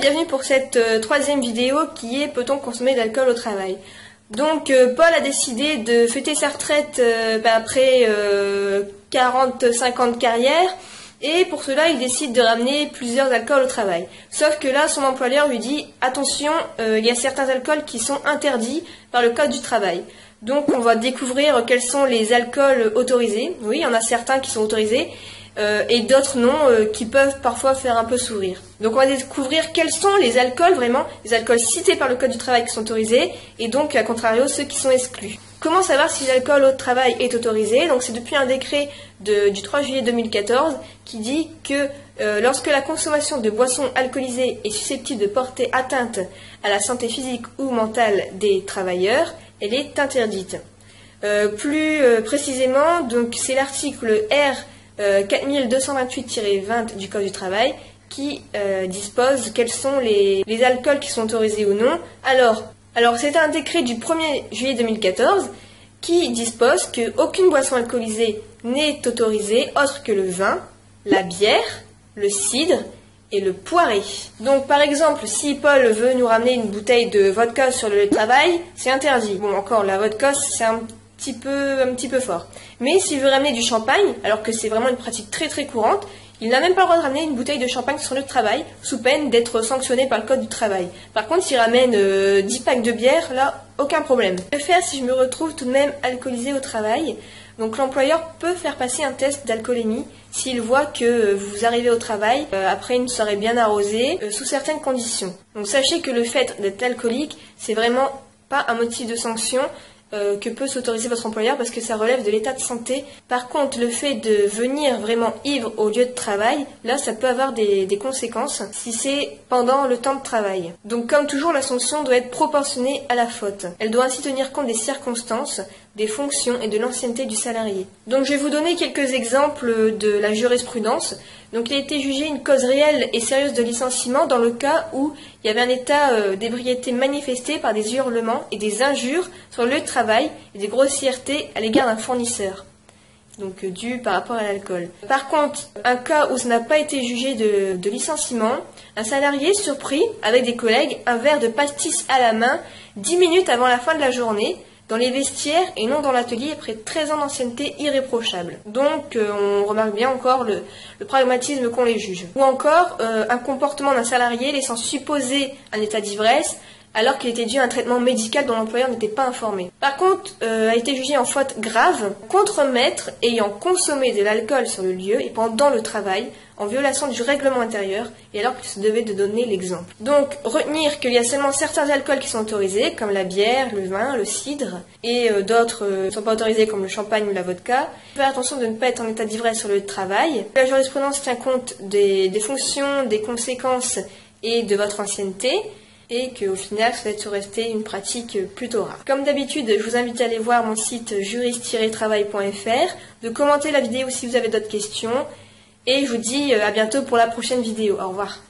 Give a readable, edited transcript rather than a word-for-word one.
bienvenue pour cette troisième vidéo qui est peut-on consommer de l'alcool au travail. Donc Paul a décidé de fêter sa retraite après 40-50 ans de carrière et pour cela il décide de ramener plusieurs alcools au travail. Sauf que là son employeur lui dit attention, il y a certains alcools qui sont interdits par le code du travail. Donc on va découvrir quels sont les alcools autorisés. Oui, il y en a certains qui sont autorisés. Et d'autres non, qui peuvent parfois faire un peu sourire. Donc on va découvrir quels sont les alcools vraiment, les alcools cités par le code du travail qui sont autorisés, et donc à contrario ceux qui sont exclus. Comment savoir si l'alcool au travail est autorisé? Donc c'est depuis un décret du 3 juillet 2014 qui dit que lorsque la consommation de boissons alcoolisées est susceptible de porter atteinte à la santé physique ou mentale des travailleurs, elle est interdite. Plus précisément, donc c'est l'article R 4228-20 du Code du travail qui dispose quels sont les alcools qui sont autorisés ou non. Alors c'est un décret du 1er juillet 2014 qui dispose qu'aucune boisson alcoolisée n'est autorisée autre que le vin, la bière, le cidre et le poiré. Donc par exemple, si Paul veut nous ramener une bouteille de vodka sur le lieu de travail, c'est interdit. Bon, encore, la vodka, c'est un petit peu fort. Mais s'il veut ramener du champagne, alors que c'est vraiment une pratique très très courante, il n'a même pas le droit de ramener une bouteille de champagne sur le travail, sous peine d'être sanctionné par le code du travail. Par contre, s'il ramène 10 packs de bière, là, aucun problème. Que faire si je me retrouve tout de même alcoolisé au travail? Donc l'employeur peut faire passer un test d'alcoolémie s'il voit que vous arrivez au travail après une soirée bien arrosée, sous certaines conditions. Donc sachez que le fait d'être alcoolique, c'est vraiment pas un motif de sanction que peut s'autoriser votre employeur parce que ça relève de l'état de santé. Par contre, le fait de venir vraiment ivre au lieu de travail, là, ça peut avoir des conséquences si c'est pendant le temps de travail. Donc, comme toujours, la sanction doit être proportionnée à la faute. Elle doit ainsi tenir compte des circonstances, des fonctions et de l'ancienneté du salarié. Donc, je vais vous donner quelques exemples de la jurisprudence. Donc, il a été jugé une cause réelle et sérieuse de licenciement dans le cas où il y avait un état d'ébriété manifesté par des hurlements et des injures sur le lieu de travail et des grossièretés à l'égard d'un fournisseur, donc dû par rapport à l'alcool. Par contre, un cas où ça n'a pas été jugé de licenciement, un salarié surpris avec des collègues un verre de pastis à la main 10 minutes avant la fin de la journée, dans les vestiaires et non dans l'atelier après 13 ans d'ancienneté irréprochable. Donc on remarque bien encore le pragmatisme qu'ont les juges. Ou encore un comportement d'un salarié laissant supposer un état d'ivresse alors qu'il était dû à un traitement médical dont l'employeur n'était pas informé. Par contre, a été jugé en faute grave, contremaître ayant consommé de l'alcool sur le lieu et pendant le travail, en violation du règlement intérieur, et alors qu'il se devait de donner l'exemple. Donc, retenir qu'il y a seulement certains alcools qui sont autorisés, comme la bière, le vin, le cidre, et d'autres ne sont pas autorisés, comme le champagne ou la vodka. Faire attention de ne pas être en état d'ivresse sur le lieu de travail. La jurisprudence tient compte des fonctions, des conséquences et de votre ancienneté, et qu'au final, ça va rester une pratique plutôt rare. Comme d'habitude, je vous invite à aller voir mon site juriste-travail.fr, de commenter la vidéo si vous avez d'autres questions, et je vous dis à bientôt pour la prochaine vidéo. Au revoir.